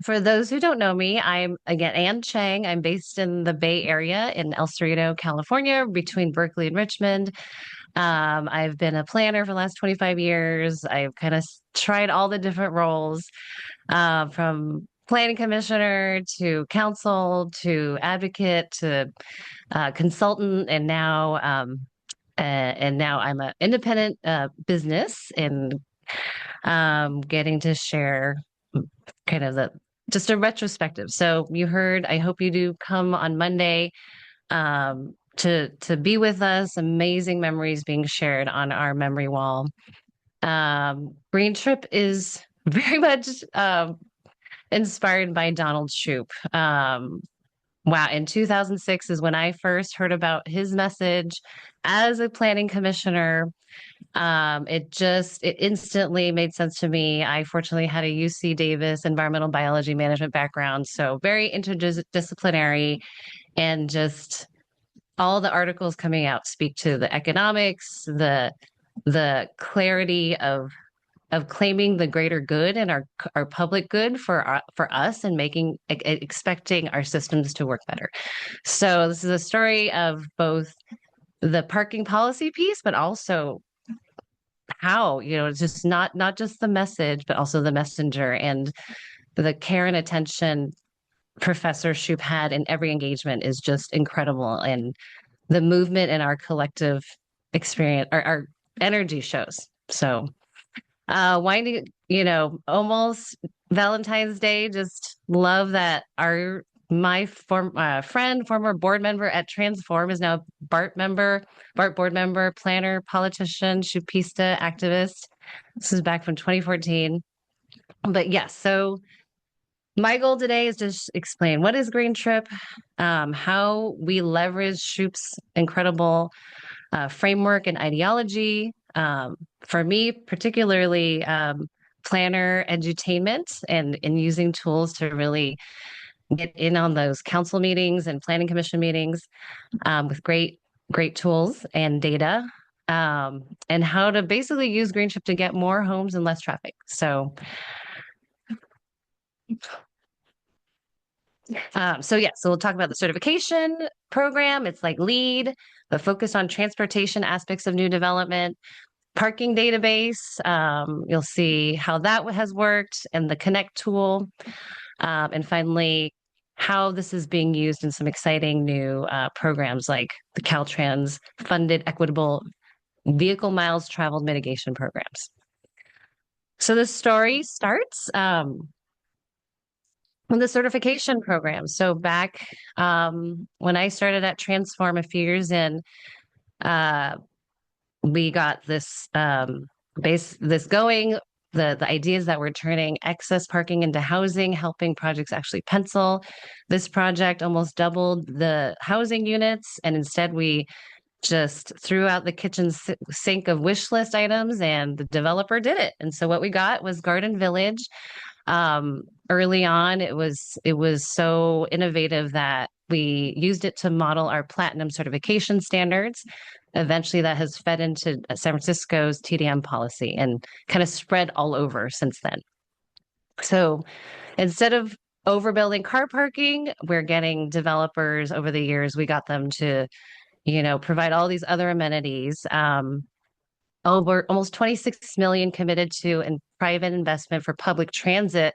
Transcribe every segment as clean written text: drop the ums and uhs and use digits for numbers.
For those who don't know me, I'm again Ann Cheng. I'm based in the Bay Area in El Cerrito, California, between Berkeley and Richmond. I've been a planner for the last 25 years. I've kind of tried all the different roles, from planning commissioner to council to advocate to consultant, and now I'm an independent business and getting to share kind of the just a retrospective. So you heard, I hope you do come on Monday to be with us. Amazing memories being shared on our memory wall. GreenTRIP is very much inspired by Donald Shoup. Wow, in 2006 is when I first heard about his message as a planning commissioner. It instantly made sense to me. I fortunately had a UC Davis environmental biology management background, so very interdisciplinary, and just all the articles coming out speak to the economics, the clarity of claiming the greater good and our public good for us, and expecting our systems to work better. So this is a story of both the parking policy piece, but also how, it's just not just the message, but also the messenger, and the care and attention Professor Shoup had in every engagement is just incredible. And the movement in our collective experience, our energy shows. So winding, almost Valentine's Day, just love that my friend, former board member at Transform, is now BART board member, planner, politician, Choupista activist. This is back from 2014. But yes, so my goal today is to explain what is GreenTRIP, how we leverage Shoup's incredible framework and ideology. For me, particularly planner edutainment, and using tools to really get in on those council meetings and planning commission meetings with great tools and data, and how to basically use GreenTRIP to get more homes and less traffic. So so we'll talk about the certification program. It's like LEED, but focused on transportation aspects of new development. Parking database, you'll see how that has worked, and the Connect tool. And finally, how this is being used in some exciting new programs like the Caltrans funded equitable vehicle miles traveled mitigation programs. So the story starts with the certification program. So back when I started at Transform a few years in, we got this going. The idea is that we're turning excess parking into housing, helping projects actually pencil. This project almost doubled the housing units, and instead we just threw out the kitchen sink of wish list items, and the developer did it. And so what we got was Garden Village. Early on, it was so innovative that we used it to model our platinum certification standards. Eventually, that has fed into San Francisco's TDM policy and kind of spread all over since then. So instead of overbuilding car parking, we're getting developers over the years. We got them to, provide all these other amenities. Over almost 26 million committed to in private investment for public transit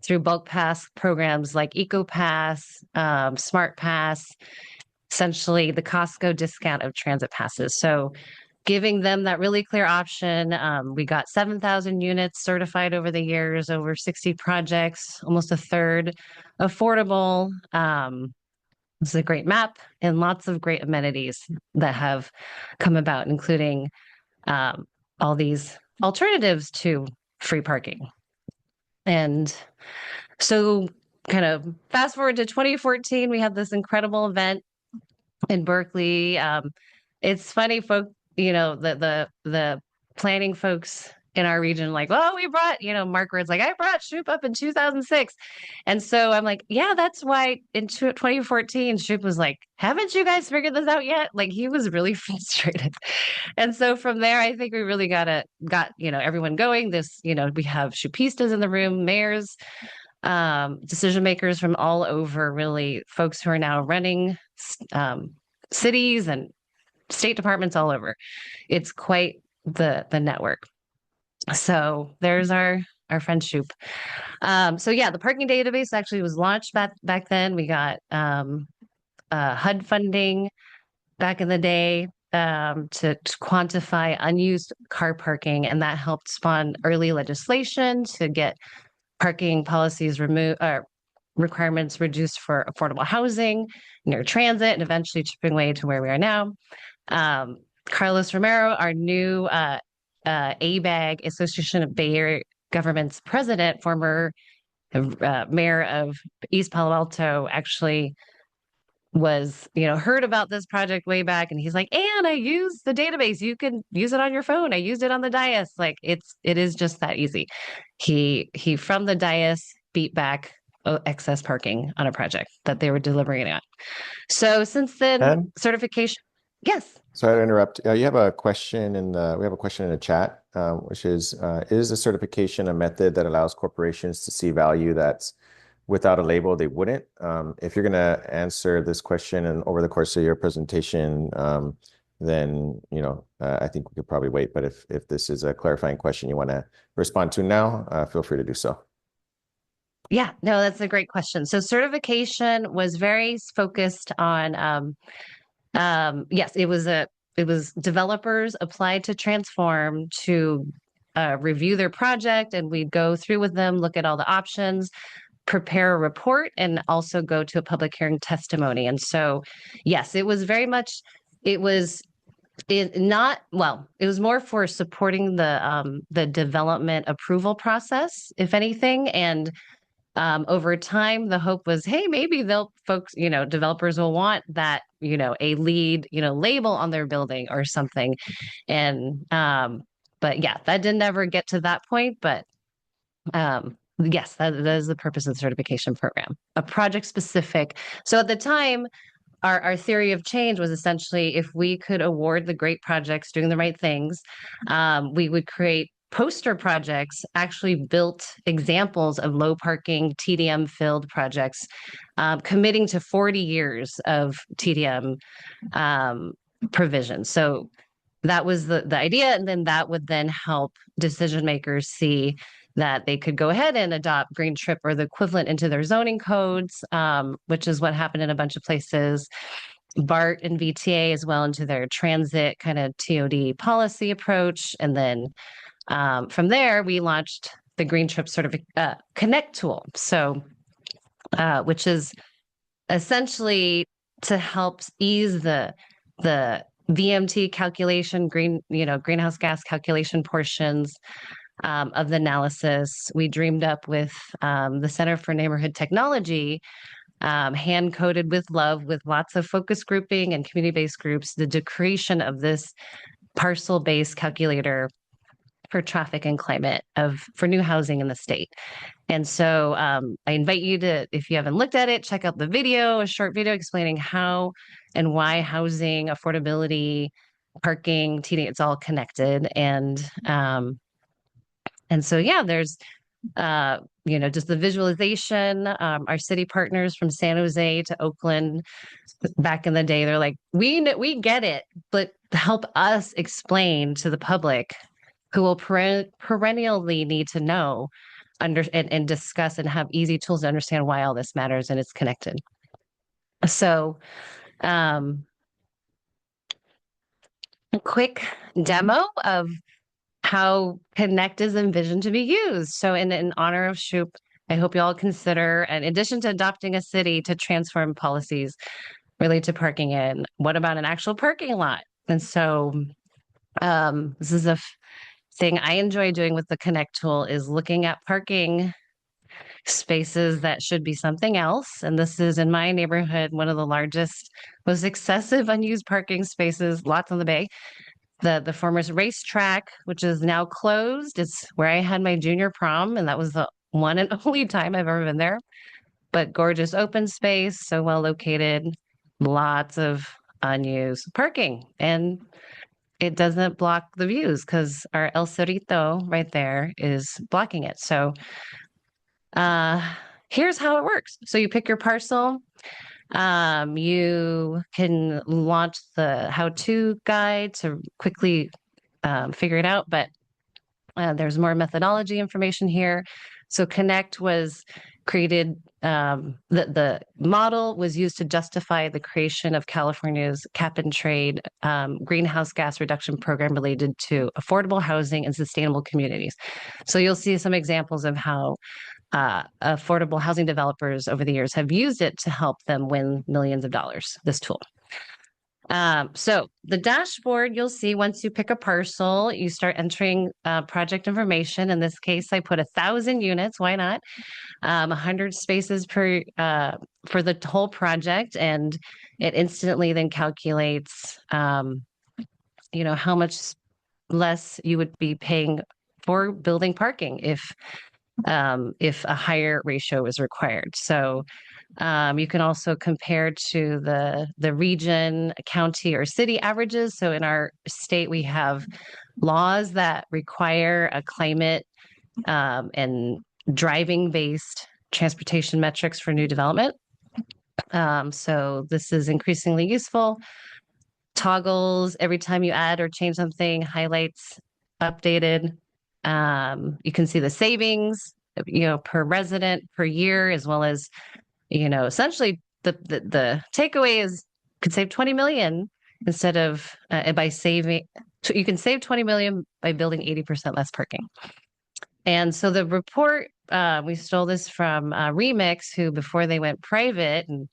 through bulk pass programs like EcoPass, Smart Pass, essentially the Costco discount of transit passes. So giving them that really clear option. We got 7,000 units certified over the years, over 60 projects, almost a third affordable. This is a great map and lots of great amenities that have come about, including all these alternatives to free parking. And so kind of fast forward to 2014, we had this incredible event in Berkeley. It's funny, the planning folks in our region, like, oh, we brought, Mark Word's like, I brought Shoup up in 2006. And so I'm like, yeah, that's why in 2014, Shoup was like, haven't you guys figured this out yet? Like, he was really frustrated. And so from there, I think we really got everyone going. We have Choupistas in the room, mayors, decision makers from all over, really folks who are now running cities and state departments all over. It's quite the network. So there's our friend Shoop. So yeah, the parking database actually was launched back then. We got HUD funding back in the day to quantify unused car parking, and that helped spawn early legislation to get parking policies removed, requirements reduced for affordable housing, near transit, and eventually chipping away to where we are now. Carlos Romero, our new ABAG, Association of Bay Area Governments president, former mayor of East Palo Alto, actually was, heard about this project way back, and he's like, and I use the database. You can use it on your phone. I used it on the dais. Like it is just that easy. He from the dais beat back excess parking on a project that they were deliberating on. So since then, And certification. Yes. sorry to interrupt. You have a question we have a question in the chat, which is the certification a method that allows corporations to see value that's without a label they wouldn't? If you're going to answer this question and over the course of your presentation, then I think we could probably wait. But if this is a clarifying question you want to respond to now, feel free to do so. Yeah, no, that's a great question. So certification was very focused on yes, it was developers applied to Transform to review their project, and we'd go through with them, look at all the options, prepare a report, and also go to a public hearing testimony. And so, yes, it was very much it was it not well, it was more for supporting the development approval process, if anything, and over time, the hope was, hey, maybe developers will want that, a lead, label on their building or something. And, but yeah, that didn't ever get to that point. But yes, that is the purpose of the certification program, a project specific. So at the time, our theory of change was essentially if we could award the great projects doing the right things, we would create poster projects, actually built examples of low parking TDM filled projects, committing to 40 years of TDM provision. So that was the idea. And then that would then help decision makers see that they could go ahead and adopt GreenTRIP or the equivalent into their zoning codes, which is what happened in a bunch of places. BART and VTA as well into their transit kind of TOD policy approach. And then from there, we launched the GreenTRIP Connect tool. So, which is essentially to help ease the VMT calculation, greenhouse gas calculation portions of the analysis. We dreamed up with the Center for Neighborhood Technology, hand coded with love, with lots of focus grouping and community-based groups, the creation of this parcel-based calculator for traffic and climate for new housing in the state. And so I invite you to, if you haven't looked at it, check out the video, a short video explaining how and why housing, affordability, parking, it's all connected. And so, yeah, there's, just the visualization. Our city partners from San Jose to Oakland back in the day, they're like, we get it, but help us explain to the public who will perennially need to know and discuss and have easy tools to understand why all this matters and it's connected. So, a quick demo of how Connect is envisioned to be used. So in honor of Shoop, I hope you all consider, in addition to adopting a city to transform policies related to parking in, what about an actual parking lot? And so this is a thing I enjoy doing with the Connect tool is looking at parking spaces that should be something else. And this is in my neighborhood, one of the largest, most excessive unused parking spaces, lots on the bay. The former racetrack, which is now closed. It's where I had my junior prom, and that was the one and only time I've ever been there. But gorgeous open space, so well located, lots of unused parking. And it doesn't block the views because our El Cerrito right there is blocking it. So here's how it works. So you pick your parcel. You can launch the how-to guide to quickly figure it out, but there's more methodology information here. So Connect was created, the model was used to justify the creation of California's cap and trade greenhouse gas reduction program related to affordable housing and sustainable communities. So you'll see some examples of how affordable housing developers over the years have used it to help them win millions of dollars, this tool. So the dashboard, you'll see once you pick a parcel, you start entering project information. In this case, I put 1,000 units. Why not? 100 spaces per for the whole project, and it instantly then calculates, how much less you would be paying for building parking if a higher ratio is required. So you can also compare to the region, county, or city averages. So in our state, we have laws that require a climate and driving-based transportation metrics for new development. So this is increasingly useful. Toggles every time you add or change something, highlights updated. You can see the savings, per resident per year, as well as, essentially the takeaway is could save 20 million instead of by saving. You can save 20 million by building 80% less parking. And so the report, we stole this from Remix, who before they went private and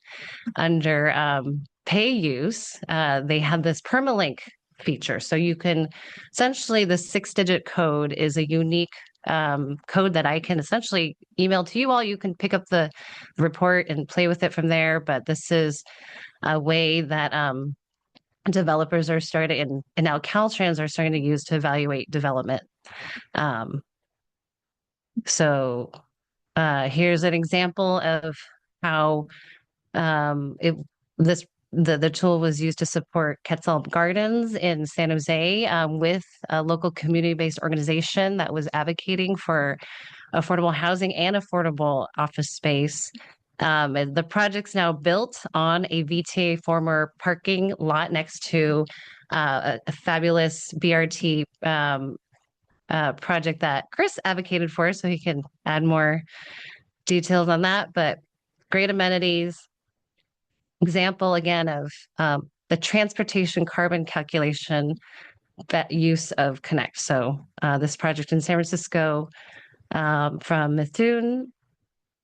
under pay use, they had this permalink feature. So you can essentially, the 6-digit code is a unique code that I can essentially email to you all. You can pick up the report and play with it from there. But this is a way that developers are starting, and now Caltrans are starting to use to evaluate development. So here's an example of how the tool was used to support Quetzal Gardens in San Jose with a local community-based organization that was advocating for affordable housing and affordable office space. And the project's now built on a VTA former parking lot next to a fabulous BRT project that Chris advocated for, so he can add more details on that. But great amenities. Example again of the transportation carbon calculation, that use of Connect. So this project in San Francisco from Mithun,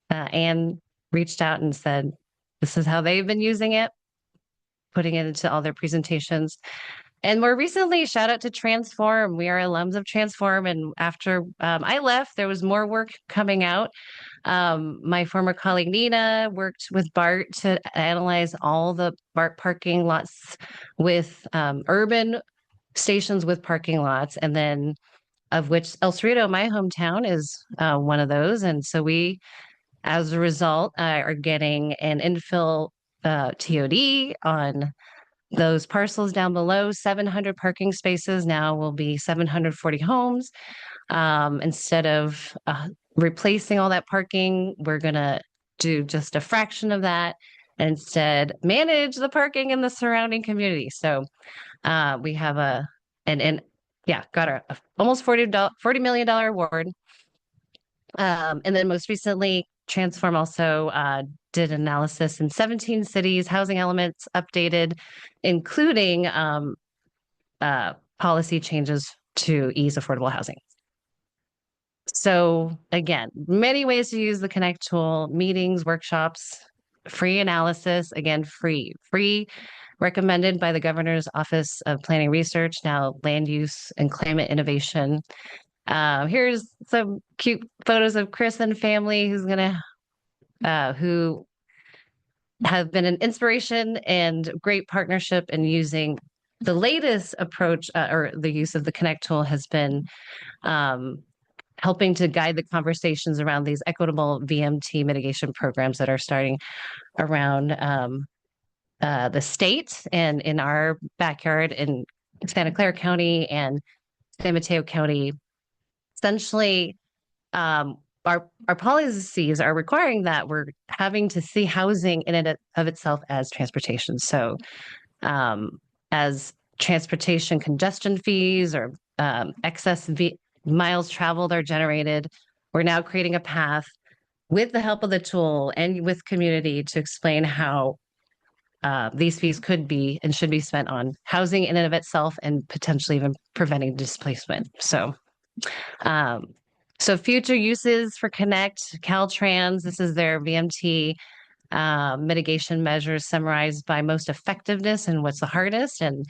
Anne reached out and said, this is how they've been using it, putting it into all their presentations. And more recently, shout out to Transform. We are alums of Transform. And after I left, there was more work coming out. My former colleague Nina worked with BART to analyze all the BART parking lots with urban stations with parking lots, and then of which El Cerrito, my hometown, is one of those. And so we, as a result, are getting an infill TOD on those parcels down below. 700 parking spaces now will be 740 homes. Instead of replacing all that parking, we're going to do just a fraction of that and instead manage the parking in the surrounding community. So we have got a almost $40 million award. And then most recently, Transform also did analysis in 17 cities, housing elements updated, including policy changes to ease affordable housing. So again, many ways to use the Connect tool: meetings, workshops, free analysis, again, free, recommended by the Governor's Office of Planning Research, now Land Use and Climate Innovation. Here's some cute photos of Chris and family who have been an inspiration and great partnership in using the latest approach, or the use of the Connect tool has been helping to guide the conversations around these equitable VMT mitigation programs that are starting around the state and in our backyard in Santa Clara County and San Mateo County. Essentially, our policies are requiring that we're having to see housing in and of itself as transportation. So um, as transportation congestion fees or miles traveled are generated, we're now creating a path with the help of the tool and with community to explain how these fees could be and should be spent on housing in and of itself and potentially even preventing displacement. Um, so future uses for Connect, Caltrans, this is their VMT mitigation measures summarized by most effectiveness and what's the hardest, and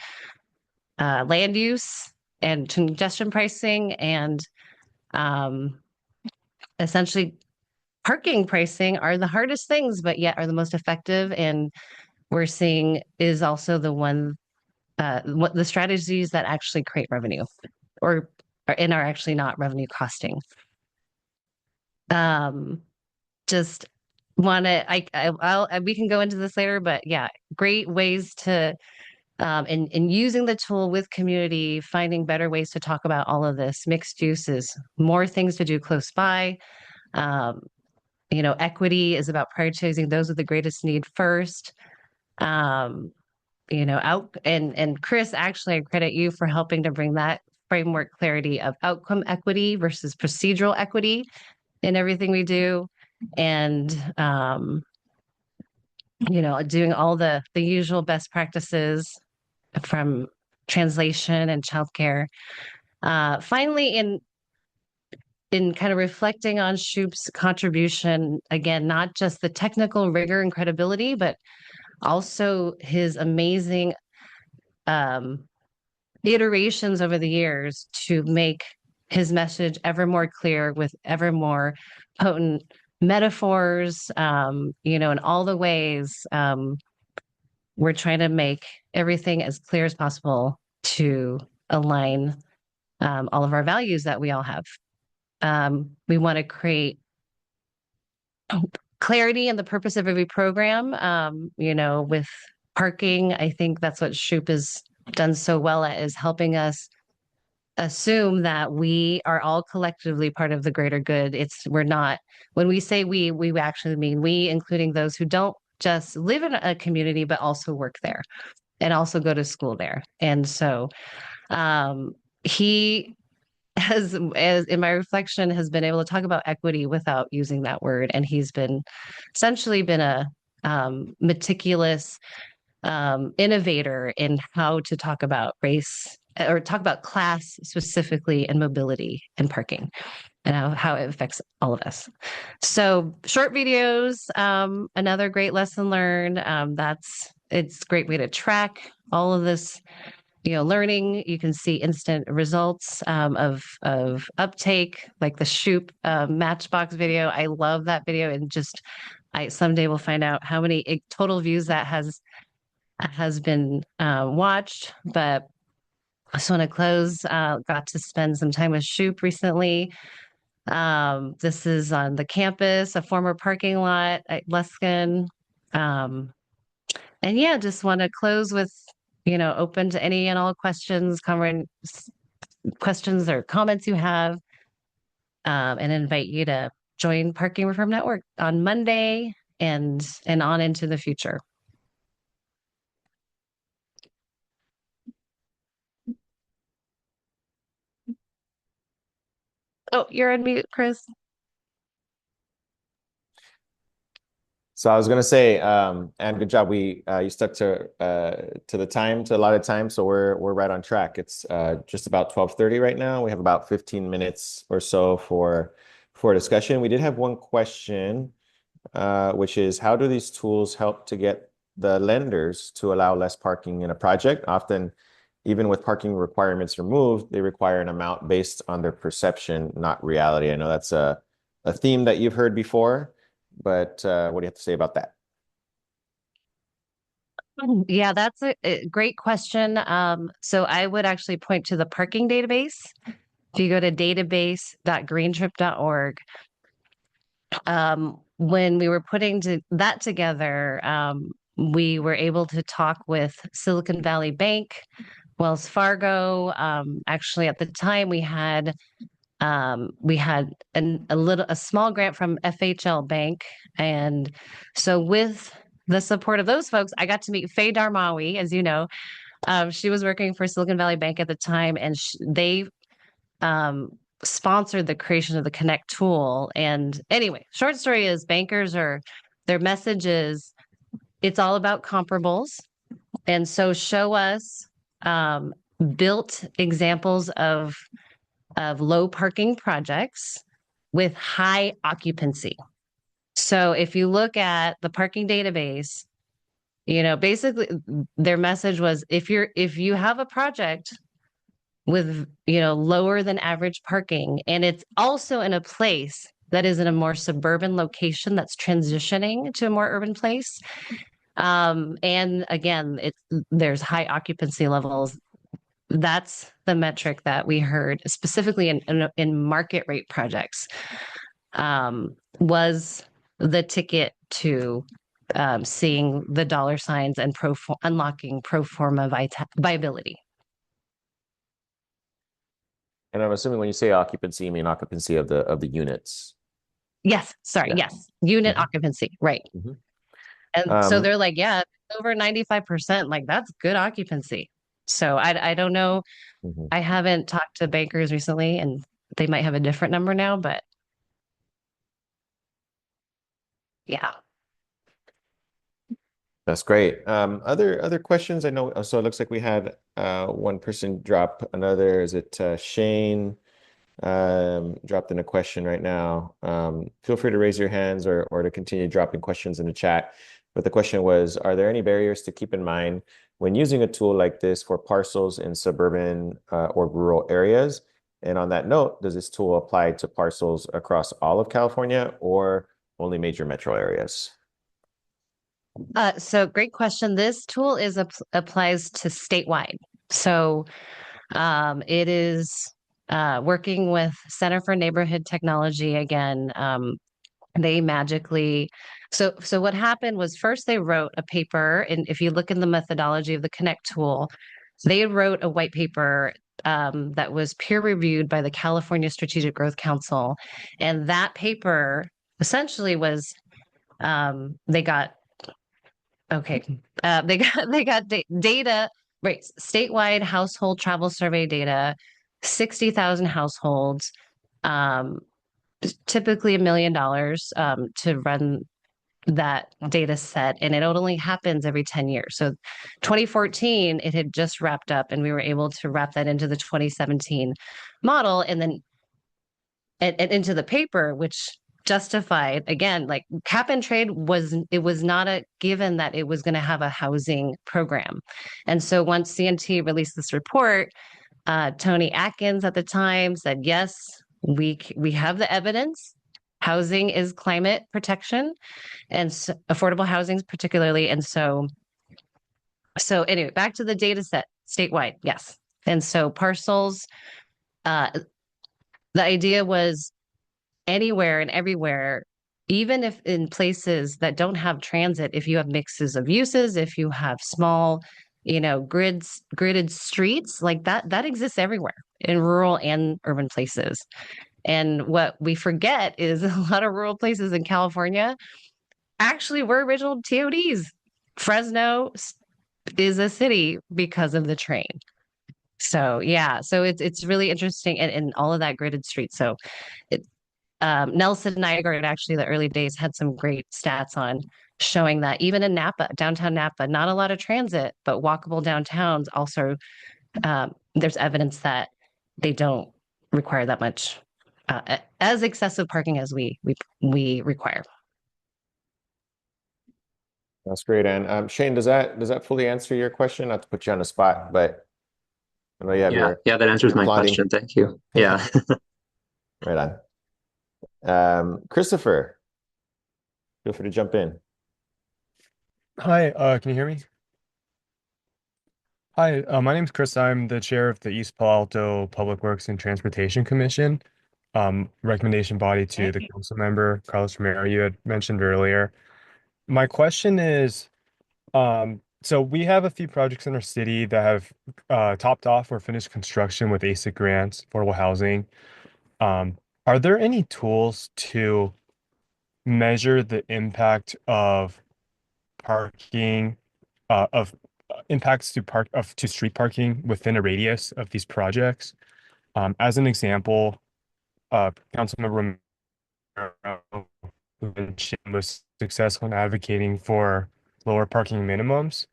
land use and congestion pricing and um, essentially parking pricing are the hardest things, but yet are the most effective. And we're seeing is also the one, what the strategies that actually create revenue or and are actually not revenue costing. Um, just want to, we can go into this later, but yeah, great ways to, in using the tool with community, finding better ways to talk about all of this. Mixed uses, more things to do close by. Um, equity is about prioritizing those with the greatest need first. Um, out and Chris, actually, I credit you for helping to bring that framework clarity of outcome equity versus procedural equity in everything we do. And doing all the usual best practices from translation and childcare. Finally, in kind of reflecting on Shoup's contribution, again, not just the technical rigor and credibility, but also his amazing um, iterations over the years to make his message ever more clear with ever more potent metaphors, in all the ways we're trying to make everything as clear as possible to align all of our values that we all have. We want to create clarity in the purpose of every program. With parking, I think that's what Shoop has done so well at, is helping us assume that we are all collectively part of the greater good. We're not, when we say we actually mean we, including those who don't just live in a community, but also work there and also go to school there. And so he as in my reflection, has been able to talk about equity without using that word. And he's been essentially been a meticulous innovator in how to talk about race or talk about class specifically and mobility and parking and how it affects all of us. So short videos, another great lesson learned. It's a great way to track all of this learning. You can see instant results of uptake, like the Shoop Matchbox video. I love that video, and just I someday will find out how many total views that has been watched. But I just want to close. Got to spend some time with Shoop recently. This is on the campus, a former parking lot at Luskin. Um, and yeah, just want to close with, open to any and all questions or comments you have, and invite you to join Parking Reform Network on Monday and on into the future. Oh, you're on mute, Chris. So I was gonna say, and good job. You stuck to the time, to a lot of time, so we're right on track. It's just about 12:30 right now. We have about 15 minutes or so for discussion. We did have one question, which is, how do these tools help to get the lenders to allow less parking in a project? Often, even with parking requirements removed, they require an amount based on their perception, not reality. I know that's a theme that you've heard before. But what do you have to say about that? Yeah, that's a great question. So I would actually point to the parking database. If you go to database.greentrip.org, when we were putting that together, we were able to talk with Silicon Valley Bank, Wells Fargo. Actually, at the time, we had We had a small grant from FHL Bank, and so with the support of those folks, I got to meet Faye Darmawi, as you know. She was working for Silicon Valley Bank at the time, and they um, sponsored the creation of the Connect tool. And anyway, short story is bankers are their message is it's all about comparables. And so show us um, built examples of low parking projects with high occupancy. So if you look at the parking database, basically their message was if you have a project with, lower than average parking and it's also in a place that is in a more suburban location that's transitioning to a more urban place. And again, there's high occupancy levels. That's the metric that we heard specifically in market rate projects, was the ticket to seeing the dollar signs and unlocking pro forma viability. And I'm assuming when you say occupancy, you mean occupancy of the units. Yes, sorry, Yeah. yes, unit Mhm. occupancy, right. Mhm. And so they're like, yeah, over 95%, like that's good occupancy. So I don't know. Mhm. I haven't talked to bankers recently, and they might have a different number now, but yeah. That's great. Other questions? I know. So it looks like we had one person drop another. Is it Shane? Dropped in a question right now. Feel free to raise your hands or to continue dropping questions in the chat. But the question was, are there any barriers to keep in mind when using a tool like this for parcels in suburban or rural areas? And on that note, does this tool apply to parcels across all of California or only major metro areas? So great question. This tool applies to statewide. So it is working with Center for Neighborhood Technology again. They magically so what happened was first they wrote a paper, and if you look in the methodology of the Connect tool, they wrote a white paper that was peer reviewed by the California Strategic Growth Council, and that paper essentially was they got okay. They got data, right? Statewide household travel survey data, 60,000 households, um, typically $1 million to run that data set, and it only happens every 10 years. So 2014, it had just wrapped up, and we were able to wrap that into the 2017 model, and then and into the paper, which justified again, like cap and trade was not a given that it was going to have a housing program. And so once CNT released this report, Tony Atkins at the time said, yes, we have the evidence. Housing is climate protection, and affordable housing particularly. And so anyway, back to the data set statewide. Yes. And so parcels, uh, the idea was anywhere and everywhere, even if in places that don't have transit, if you have mixes of uses, if you have small, gridded streets, like that exists everywhere in rural and urban places. And what we forget is a lot of rural places in California actually were original TODs. Fresno is a city because of the train. So yeah, so it's really interesting, and all of that gridded streets. So it, Nelson Nygaard actually the early days had some great stats on showing that even in Napa, downtown Napa, not a lot of transit, but walkable downtowns also, there's evidence that they don't require that much as excessive parking as we require. That's great. And Shane, does that fully answer your question? Not to put you on the spot, but I know you have Yeah, yeah, that answers your my plotting. question. Thank you. Yeah. Right on. Christopher, feel free to jump in. Hi, can you hear me? Hi, my name's Chris. I'm the chair of the East Palo Alto Public Works and Transportation Commission, recommendation body to the council member, Carlos Romero, you had mentioned earlier. My question is, so we have a few projects in our city that have topped off or finished construction with ASIC grants, affordable housing. Are there any tools to measure the impact of parking, of impacts to street parking within a radius of these projects? As an example, Councilmember Romero was successful in advocating for lower parking minimums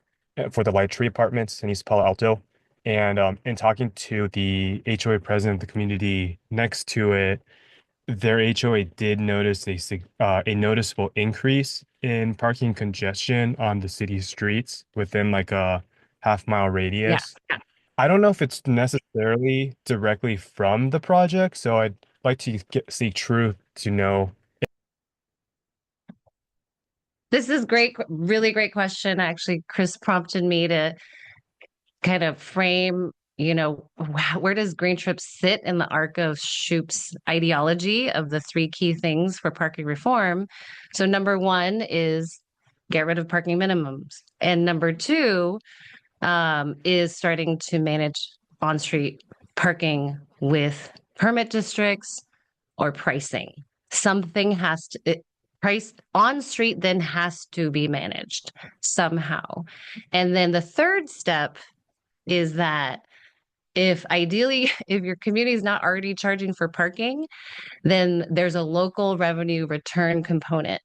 for the Light Tree Apartments in East Palo Alto. And in talking to the HOA president of the community next to it, their HOA did notice a noticeable increase in parking congestion on the city streets within like a half-mile Yeah. radius. I don't know if it's necessarily directly from the project, so I'd like to seek truth to know. This is great, really great question. Actually, Chris prompted me to kind of frame, where does GreenTRIP sit in the arc of Shoup's ideology of the three key things for parking reform? So number one is get rid of parking minimums. And number two is starting to manage on-street parking with permit districts or pricing. Something has to, price on street then has to be managed somehow. And then the third step is that if ideally, if your community is not already charging for parking, then there's a local revenue return component.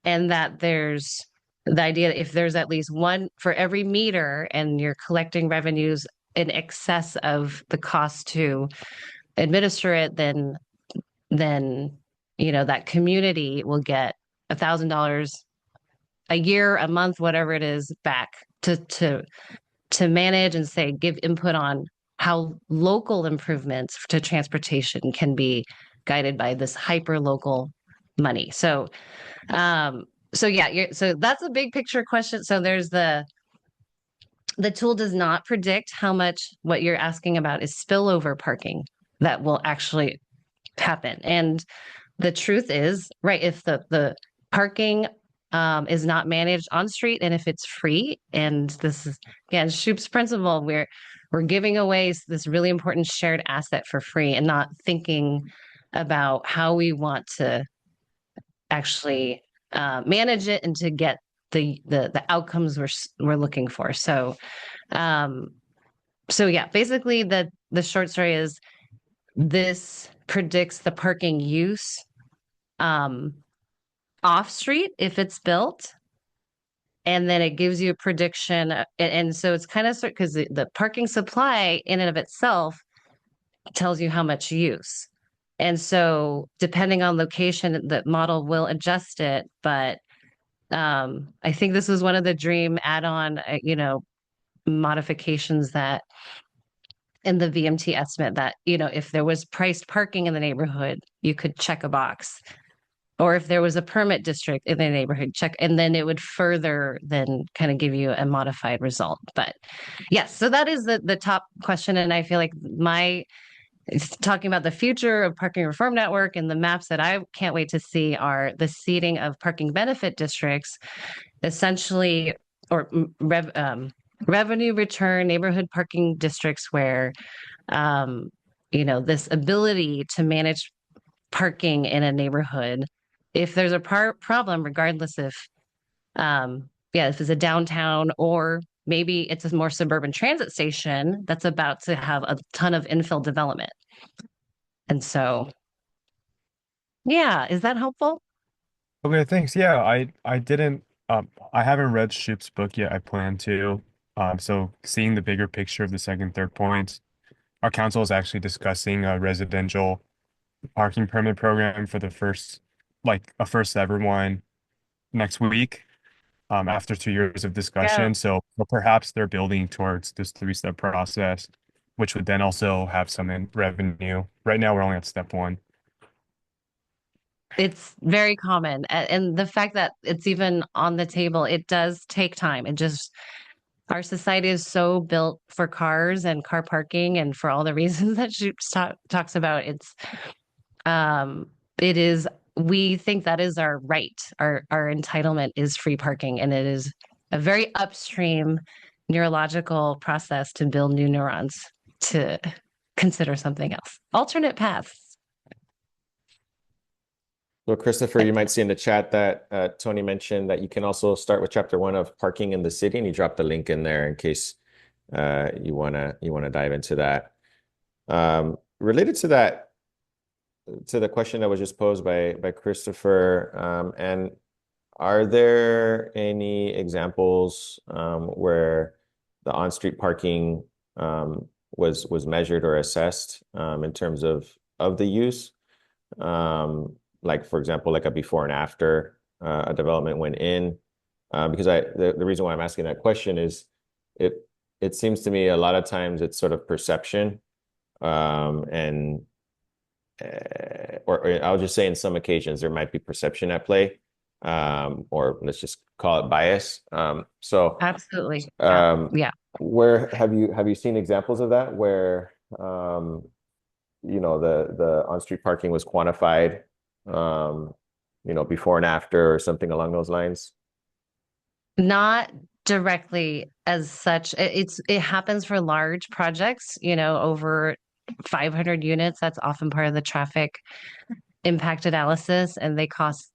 And that there's the idea that if there's at least one for every meter and you're collecting revenues in excess of the cost to administer it, then that community will get $1,000 a year, a month, whatever it is, back to manage and say give input on how local improvements to transportation can be guided by this hyper local money. So yeah, so that's a big picture question. So there's the tool does not predict how much what you're asking about is spillover parking that will actually happen. And the truth is, right, if the parking is not managed on street and if it's free, and this is again Shoup's principle, we're giving away this really important shared asset for free and not thinking about how we want to actually manage it and to get the outcomes we're looking for. Um, so yeah, basically the short story is this predicts the parking use um, off street if it's built. And then it gives you a prediction. And so it's kind of because the parking supply in and of itself tells you how much use. And so depending on location, the model will adjust it. But I think this is one of the dream add-on, modifications that in the VMT estimate that, if there was priced parking in the neighborhood, you could check a box. Or if there was a permit district in the neighborhood, check, and then it would further then kind of give you a modified result. But yes, so that is the top question. And I feel like talking about the future of parking reform network and the maps that I can't wait to see are the seeding of parking benefit districts, essentially, or revenue return neighborhood parking districts where, this ability to manage parking in a neighborhood, if there's a problem, regardless if it's a downtown or maybe it's a more suburban transit station that's about to have a ton of infill development. And so, yeah, is that helpful? Okay, thanks. Yeah, I didn't I haven't read Shoup's book yet. I plan to. So seeing the bigger picture of the second, third points, our council is actually discussing a residential parking permit program for the first ever one next week, after 2 years of Yeah. discussion. So perhaps they're building towards this three-step process, which would then also have some revenue. Right now, we're only at step one. It's very common. And the fact that it's even on the table, it does take time. Our society is so built for cars and car parking and for all the reasons that she talks about. It is, we think that is our right. Our entitlement is free parking. And it is a very upstream neurological process to build new neurons to consider something else. Alternate paths. Well, Christopher, you might see in the chat that Tony mentioned that you can also start with chapter 1 of parking in the city, and he dropped the link in there in case you wanna dive into that. Related to that, to the question that was just posed by Christopher, and are there any examples where the on-street parking was measured or assessed in terms of the use? Like for example, like a before and after a development went in. Because the reason why I'm asking that question is it seems to me a lot of times it's sort of perception, and or I'll just say in some occasions there might be perception at play, or let's just call it bias. So Absolutely. um, Yeah. where have you seen examples of that where the on-street parking was quantified, before and after or something along those lines? Not directly as such. It happens for large projects, over 500 units. That's often part of the traffic impact analysis, and they cost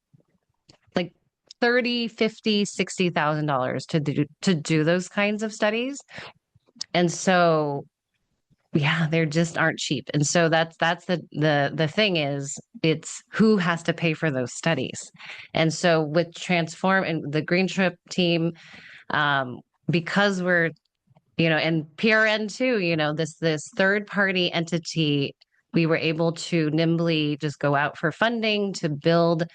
like 30, 50, $60,000 to do those kinds of studies. And so yeah, they just aren't cheap. And so that's the thing is it's who has to pay for those studies. And so with Transform and the GreenTRIP team, um, because we're, and PRN too, this third party entity, we were able to nimbly just go out for funding to build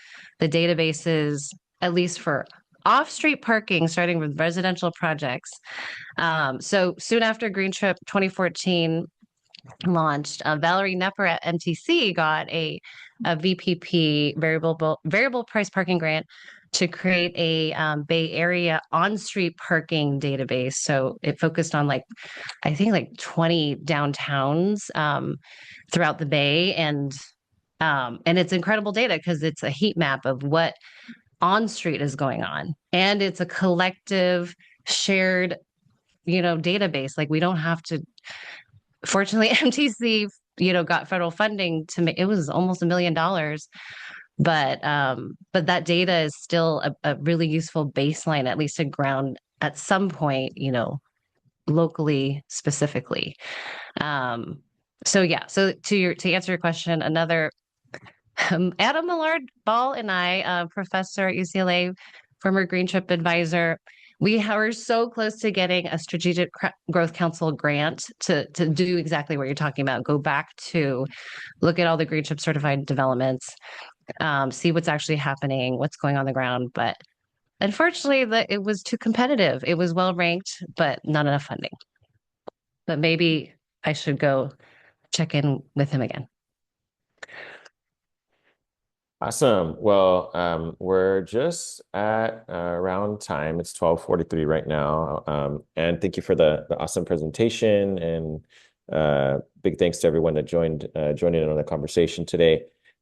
the databases, at least for off-street parking, starting with residential projects. So soon after GreenTRIP 2014 launched, Valerie Nepper at MTC got a VPP variable price parking grant to create a Bay Area on-street parking database. So it focused on I think 20 downtowns throughout the Bay, and it's incredible data because it's a heat map of what on street is going on, and it's a collective shared database. Like we don't have to. Fortunately, MTC got federal funding to make it was almost $1 million, but that data is still a really useful baseline, at least to ground at some point, locally specifically. Um, so yeah, so to answer your question, another Adam Millard Ball and I, professor at UCLA, former GreenTRIP advisor, we were so close to getting a Strategic Growth Council grant to do exactly what you're talking about. Go back to look at all the GreenTRIP certified developments, see what's actually happening, what's going on the ground. But unfortunately, it was too competitive. It was well ranked, but not enough funding. But maybe I should go check in with him again. Awesome. Well, we're just at around time. It's 12:43 right now. And thank you for the awesome presentation, and big thanks to everyone that joined in on the conversation today.